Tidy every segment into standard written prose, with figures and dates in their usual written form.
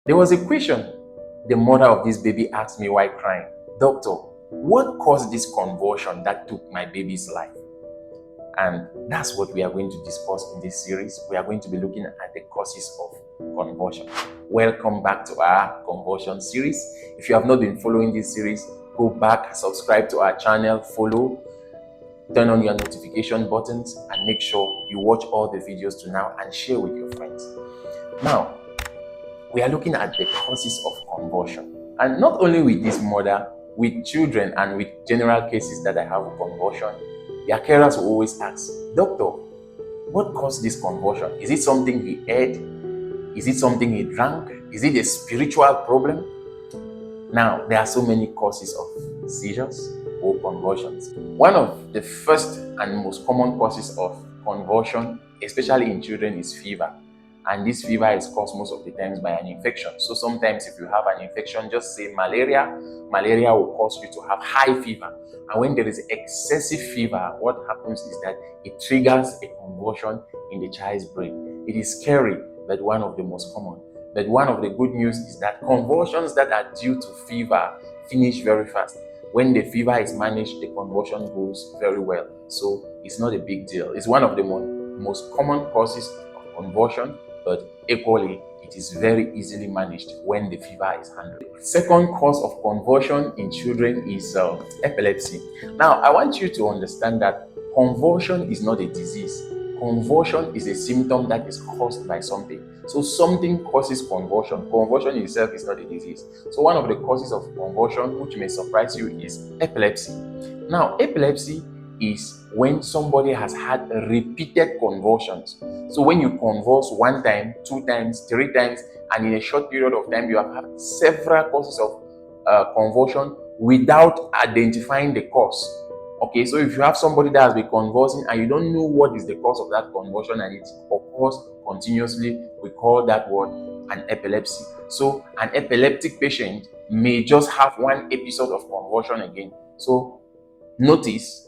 There was a question the mother of this baby asked me while crying. Doctor, what caused this convulsion that took my baby's life? And that's what we are going to discuss in this series. We are going to be looking at the causes of convulsion. Welcome back to our convulsion series. If you have not been following this series, go back, subscribe to our channel, follow, turn on your notification buttons, and make sure you watch all the videos to now and share with your friends. Now, we are looking at the causes of convulsion. And not only with this mother, with children and with general cases that I have of convulsion, their carers will always ask, Doctor, what caused this convulsion? Is it something he ate? Is it something he drank? Is it a spiritual problem? Now, there are so many causes of seizures or convulsions. One of the first and most common causes of convulsion, especially in children, is fever. And this fever is caused most of the times by an infection. So sometimes if you have an infection, just say malaria, malaria will cause you to have high fever. And when there is excessive fever, what happens is that it triggers a convulsion in the child's brain. It is scary, but one of the most common. But one of the good news is that convulsions that are due to fever finish very fast. When the fever is managed, the convulsion goes very well. So it's not a big deal. It's one of the most common causes of convulsion, but equally, it is very easily managed when the fever is handled. Second cause of convulsion in children is epilepsy. Now, I want you to understand that convulsion is not a disease. Convulsion is a symptom that is caused by something. So something causes convulsion. Convulsion itself is not a disease. So one of the causes of convulsion, which may surprise you, is epilepsy. Now, epilepsy is when somebody has had repeated convulsions. So when you convulse one time, two times, three times, and in a short period of time, you have had several causes of convulsion without identifying the cause. Okay, so if you have somebody that has been convulsing and you don't know what is the cause of that convulsion and it occurs continuously, we call that word an epilepsy. So an epileptic patient may just have one episode of convulsion again. So notice,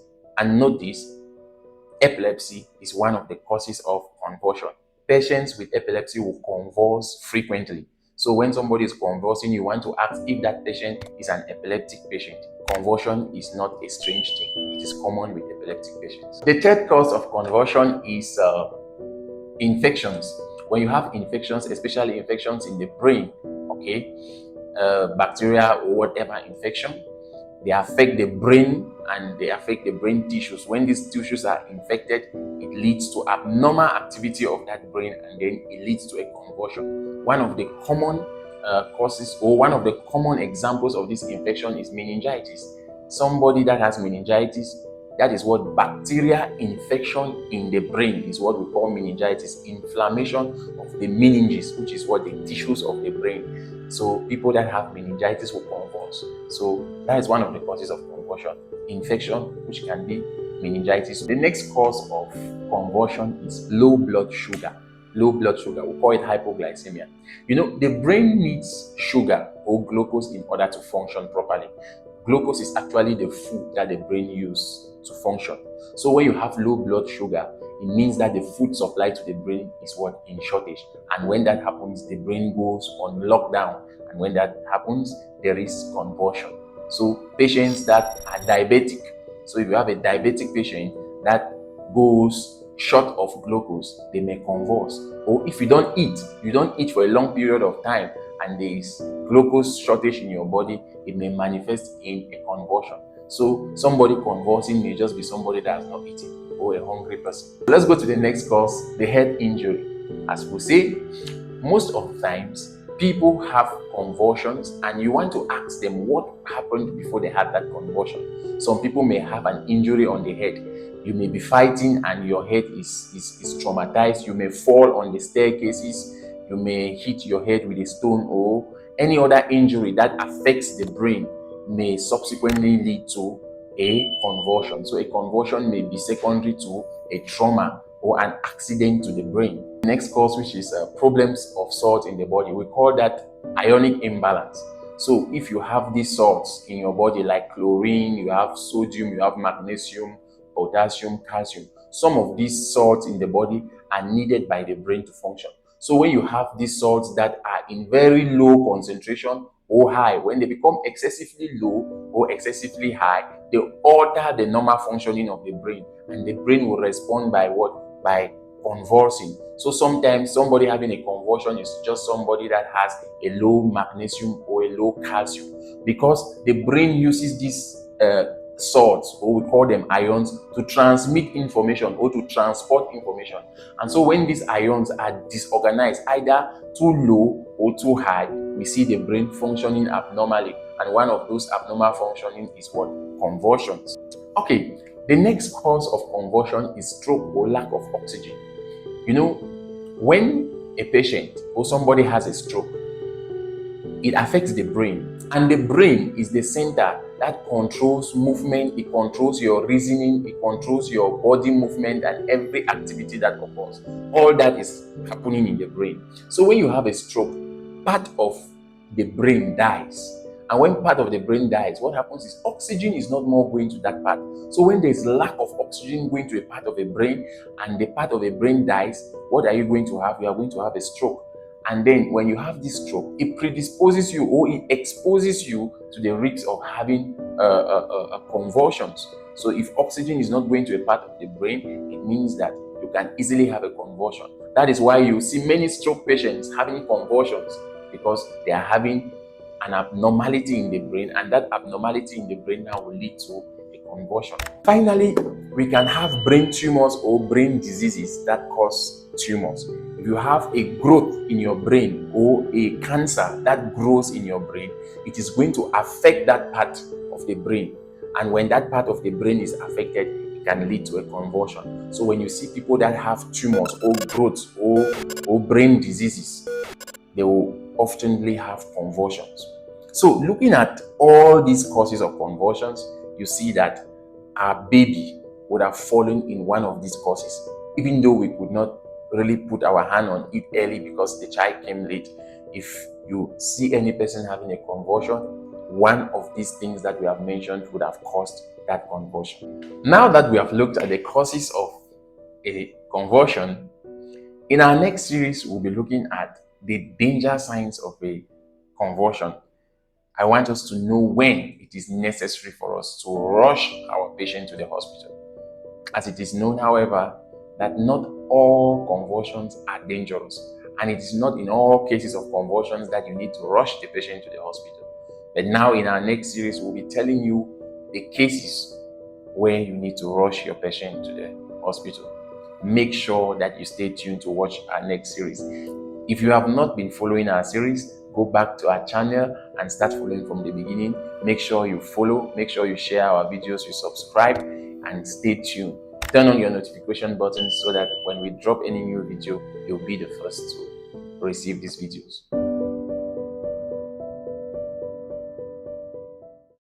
epilepsy is one of the causes of convulsion. Patients with epilepsy will convulse frequently. So when somebody is convulsing, you want to ask if that patient is an epileptic patient. Convulsion is not a strange thing. It is common with epileptic patients. The third cause of convulsion is infections. When you have infections, especially infections in the brain, okay, bacteria or whatever infection, they affect the brain and they affect the brain tissues. When these tissues are infected, it leads to abnormal activity of that brain and then it leads to a convulsion. One of the common causes or one of the common examples of this infection is meningitis. Somebody that has meningitis, that is what bacteria infection in the brain is what we call meningitis, inflammation of the meninges, which is what the tissues of the brain. So people that have meningitis will convulse. So that is one of the causes of convulsion, infection, which can be meningitis. The next cause of convulsion is low blood sugar. Low blood sugar, we call it hypoglycemia. You know, the brain needs sugar or glucose in order to function properly. Glucose is actually the food that the brain uses to function. So when you have low blood sugar, it means that the food supply to the brain is what? In shortage. And when that happens, the brain goes on lockdown. And when that happens, there is convulsion. So patients that are diabetic, so if you have a diabetic patient that goes short of glucose, they may convulse. Or if you don't eat for a long period of time and there is glucose shortage in your body, it may manifest in a convulsion. So somebody convulsing may just be somebody that has not eaten or a hungry person. Let's go to the next cause, the head injury. As we say, most of the times people have convulsions and you want to ask them what happened before they had that convulsion. Some people may have an injury on the head. You may be fighting and your head is traumatized. You may fall on the staircases. You may hit your head with a stone or any other injury that affects the brain may subsequently lead to a convulsion. So a convulsion may be secondary to a trauma or an accident to the brain. The next cause, which is problems of salt in the body, we call that ionic imbalance. So if you have these salts in your body like chlorine, you have sodium, you have magnesium, potassium, calcium, some of these salts in the body are needed by the brain to function. So when you have these salts that are in very low concentration or high, when they become excessively low or excessively high, they alter the normal functioning of the brain, and the brain will respond by what? By convulsing. So sometimes somebody having a convulsion is just somebody that has a low magnesium or a low calcium, because the brain uses these salts, or we call them ions, to transmit information or to transport information. And so when these ions are disorganized, either too low or too high, we see the brain functioning abnormally. And one of those abnormal functioning is what? Convulsions. Okay, the next cause of convulsion is stroke or lack of oxygen. You know, when a patient or somebody has a stroke, it affects the brain, and the brain is the center that controls movement. It controls your reasoning, it controls your body movement, and every activity that occurs. All that is happening in the brain. So when you have a stroke, part of the brain dies. And when part of the brain dies, what happens is oxygen is not more going to that part. So when there's lack of oxygen going to a part of the brain, and the part of the brain dies, what are you going to have? You are going to have a stroke. And then when you have this stroke, it predisposes you, or it exposes you to the risk of having convulsions. So if oxygen is not going to a part of the brain, it means that you can easily have a convulsion. That is why you see many stroke patients having convulsions, because they are having an abnormality in the brain, and that abnormality in the brain now will lead to a convulsion. Finally, we can have brain tumors or brain diseases that cause tumors. If you have a growth in your brain or a cancer that grows in your brain, it is going to affect that part of the brain. And when that part of the brain is affected, it can lead to a convulsion. So when you see people that have tumors or growths or brain diseases, they will oftenly have convulsions. So looking at all these causes of convulsions, you see that our baby would have fallen in one of these causes, even though we could not really put our hand on it early because the child came late. If you see any person having a convulsion, one of these things that we have mentioned would have caused that convulsion. Now that we have looked at the causes of a convulsion, in our next series, we'll be looking at the danger signs of a convulsion. I want us to know when it is necessary for us to rush our patient to the hospital. As it is known, however, that not all convulsions are dangerous, and it is not in all cases of convulsions that you need to rush the patient to the hospital. But now in our next series, we'll be telling you the cases where you need to rush your patient to the hospital. Make sure that you stay tuned to watch our next series. If you have not been following our series, go back to our channel and start following from the beginning. Make sure you follow, make sure you share our videos, you subscribe, and stay tuned. Turn on your notification button so that when we drop any new video, you'll be the first to receive these videos.